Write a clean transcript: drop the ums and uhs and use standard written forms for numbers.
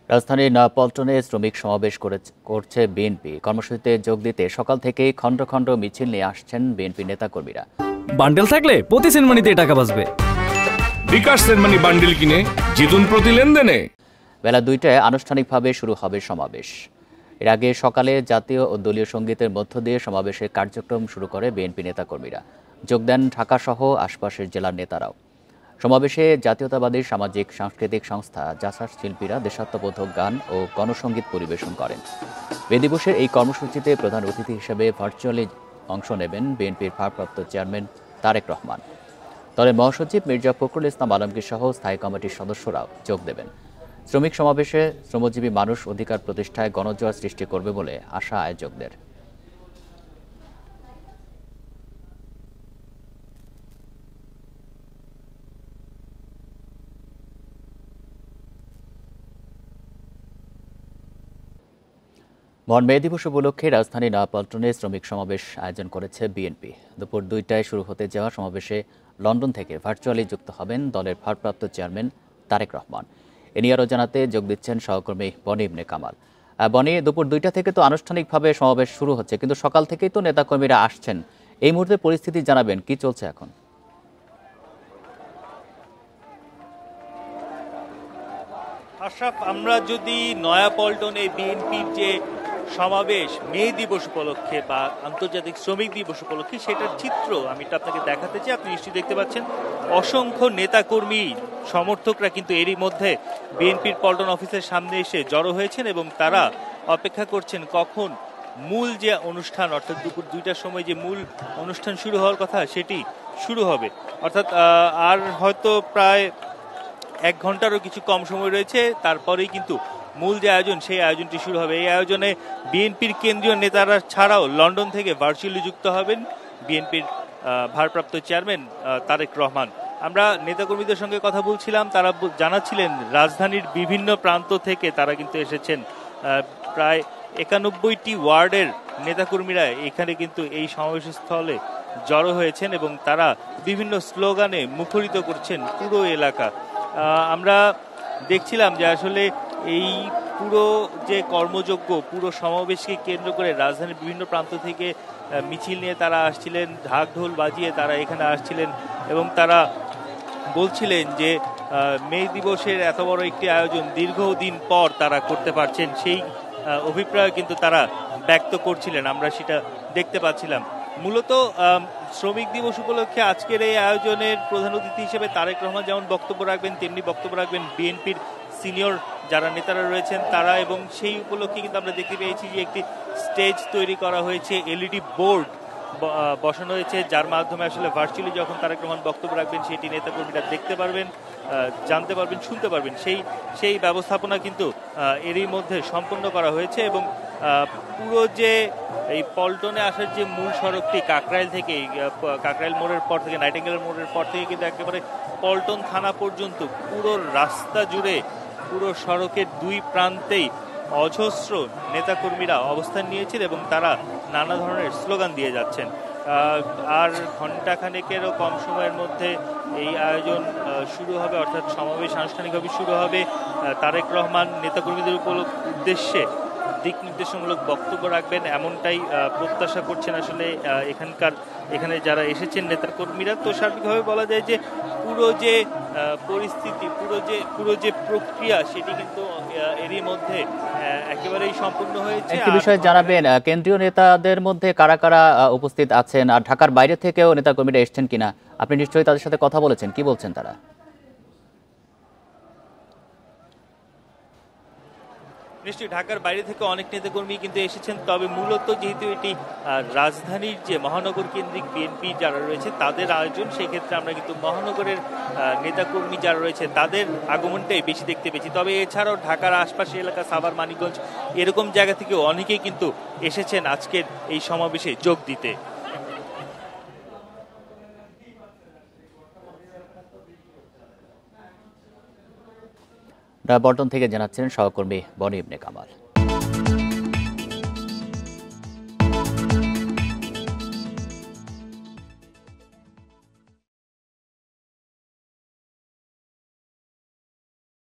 রাজধানীর নয়াপল্টনে শ্রমিক সমাবেশ করছে বিএনপি। কর্মসূচিতে যোগ দিতে সকাল থেকেই খণ্ড খণ্ড মিছিল নিয়ে আসছেন বিএনপি নেতাকর্মীরা। বান্ডেল থাকলে প্রতি সেনমানিতে টাকা বাঁচবে। বিকাশ সেনমানি বান্ডেল কিনে জিতুন প্রতি লেনদেনে। বেলা 2টায় আনুষ্ঠানিকভাবে শুরু হবে সমাবেশ। এর আগে সকালে জাতীয় ও দলীয় সঙ্গীতের মধ্য দিয়ে সমাবেশের কার্যক্রম শুরু করে বিএনপি নেতাকর্মীরা। যোগ দেন ঢাকাসহ আশপাশের জেলার নেতারাও। সমাবেশে জাতীয়তাবাদী সামাজিক সাংস্কৃতিক সংস্থা জাসার শিল্পীরা দেশাত্মবোধক গান ও গণসংগীত পরিবেশন করেন। মে দিবসের এই কর্মসূচিতে প্রধান অতিথি হিসেবে ভার্চুয়ালি অংশ নেবেন বিএনপির ভারপ্রাপ্ত চেয়ারম্যান তারেক রহমান। দলের মহাসচিব মির্জা ফখরুল ইসলাম আলমগীর সহ স্থায়ী কমিটির সদস্যরাও যোগ দেবেন। শ্রমিক সমাবেশে শ্রমজীবী মানুষ অধিকার প্রতিষ্ঠায় গণজোয়ার সৃষ্টি করবে বলে আশা আয়োজকদের। মহান মে দিবস উপলক্ষে রাজধানী নয়াপল্টনে শ্রমিক সমাবেশ আয়োজন করেছে বিএনপি। দুপুর 2টায় শুরু হতে যাওয়া সমাবেশে লন্ডন থেকে ভার্চুয়ালি যুক্ত হবেন দলের ভারপ্রাপ্ত চেয়ারম্যান তারেক রহমান। এ নিয়ে আরও জানাতে যোগ দিচ্ছেন সহকর্মী বনি ইবনে কামাল। বনি, দুপুর 2টা থেকে তো আনুষ্ঠানিকভাবে সমাবেশ শুরু হচ্ছে, কিন্তু সকাল থেকেই তো নেতাকর্মীরা আসছেন। এই মুহূর্তে পরিস্থিতি জানাবেন, কি চলছে এখন? আশরাফ, আমরা যদি নয়াপল্টনে বিএনপির যে সমাবেশ মে দিবস উপলক্ষে বা আন্তর্জাতিক শ্রমিক দিবস উপলক্ষে সেটার চিত্র আমি আপনাকে দেখাতে চাই। আপনি নিশ্চয়ই দেখতে পাচ্ছেন অসংখ্য নেতাকর্মী সমর্থকরা কিন্তু এরই মধ্যে বিএনপির পল্টন অফিসের সামনে এসে জড়ো হয়েছেন এবং তারা অপেক্ষা করছেন কখন মূল যে অনুষ্ঠান, অর্থাৎ দুপুর 2টার সময় যে মূল অনুষ্ঠান শুরু হওয়ার কথা সেটি শুরু হবে। অর্থাৎ আর হয়তো প্রায় 1 ঘন্টারও কিছু কম সময় রয়েছে, তারপরেই কিন্তু মূল যে আয়োজন সেই আয়োজনটি শুরু হবে। এই আয়োজনে বিএনপির কেন্দ্রীয় নেতারা ছাড়াও লন্ডন থেকে ভার্চুয়ালি যুক্ত হবেন বিএনপির ভারপ্রাপ্ত চেয়ারম্যান তারেক রহমান। আমরা নেতাকর্মীদের সঙ্গে কথা বলছিলাম, তারা জানাচ্ছিলেন রাজধানীর বিভিন্ন প্রান্ত থেকে তারা কিন্তু এসেছেন। প্রায় 91টি ওয়ার্ডের নেতাকর্মীরা এখানে কিন্তু এই সমাবেশস্থলে জড়ো হয়েছেন এবং তারা বিভিন্ন স্লোগানে মুখরিত করছেন পুরো এলাকা। আমরা দেখছিলাম যে আসলে এই পুরো যে কর্মযজ্ঞ, পুরো সমাবেশকে কেন্দ্র করে রাজধানীর বিভিন্ন প্রান্ত থেকে মিছিল নিয়ে তারা আসছিলেন, ঢাক ঢোল বাজিয়ে তারা এখানে আসছিলেন এবং তারা বলছিলেন যে মে দিবসের এত বড় একটি আয়োজন দীর্ঘদিন পর তারা করতে পারছেন, সেই অভিপ্রায় কিন্তু তারা ব্যক্ত করছিলেন। আমরা সেটা দেখতে পাচ্ছিলাম। মূলত শ্রমিক দিবস উপলক্ষে আজকের এই আয়োজনের প্রধান অতিথি হিসেবে তারেক রহমান যেমন বক্তব্য রাখবেন, তেমনি বক্তব্য রাখবেন বিএনপির সিনিয়র যারা নেতারা রয়েছেন তারা। এবং সেই উপলক্ষে কিন্তু আমরা দেখতে পেয়েছি যে একটি স্টেজ তৈরি করা হয়েছে, এলইডি বোর্ড বসানো হয়েছে, যার মাধ্যমে আসলে ভার্চুয়ালি যখন তারেক রহমান বক্তব্য রাখবেন সেটি নেতাকর্মীরা দেখতে পারবেন, জানতে পারবেন, শুনতে পারবেন। সেই ব্যবস্থাপনা কিন্তু এরই মধ্যে সম্পন্ন করা হয়েছে এবং পুরো যে এই পল্টনে আসার যে মূল সড়কটি কাকরাইল থেকে, কাকরাইল মোড়ের পর থেকে, নাইটিঙ্গেল মোড়ের পর থেকে কিন্তু একেবারে পল্টন থানা পর্যন্ত পুরো রাস্তা জুড়ে, পুরো সড়কের 2 প্রান্তেই অজস্র নেতাকর্মীরা অবস্থান নিয়েছেন এবং তারা নানা ধরনের স্লোগান দিয়ে যাচ্ছেন। আর ঘণ্টাখানেকেরও কম সময়ের মধ্যে এই আয়োজন শুরু হবে, অর্থাৎ সমাবেশ আনুষ্ঠানিকভাবে শুরু হবে। তারেক রহমান নেতাকর্মীদের উদ্দেশ্যে দিক নির্দেশমূলক বক্তব্য রাখবেন, এমনটাই প্রত্যাশা করছেন আসলে এখানে যারা এসেছেন নেতাকর্মীরা। তো সার্বিকভাবে বলা যায় যে পুরো যে পরিস্থিতি, পুরো যে প্রক্রিয়া সেটি কিন্তু এরই মধ্যে একেবারেই সম্পূর্ণ হয়েছে। একটি বিষয় জানাবেন, কেন্দ্রীয় নেতাদের মধ্যে কারা কারা উপস্থিত আছেন আর ঢাকার বাইরে থেকেও নেতাকর্মীরা এসেছেন কিনা? আপনি নিশ্চয়ই তাদের সাথে কথা বলেছেন, কি বলছেন তারা? নিশ্চয়ই ঢাকার বাইরে থেকে অনেক নেতাকর্মী কিন্তু এসেছেন, তবে মূলত যেহেতু এটি রাজধানীর যে মহানগর কেন্দ্রিক বিএনপি যারা রয়েছে তাদের আয়োজন, সেক্ষেত্রে আমরা কিন্তু মহানগরের নেতাকর্মী যারা রয়েছে তাদের আগমনটাই বেশি দেখতে পেয়েছি। তবে এছাড়াও ঢাকার আশপাশের এলাকা, সাভার, মানিকগঞ্জ এরকম জায়গা থেকে অনেকেই কিন্তু এসেছেন আজকের এই সমাবেশে যোগ দিতে। নয়াপল্টন থেকে জানাচ্ছেন সহকর্মী বনি ইবনে কামাল।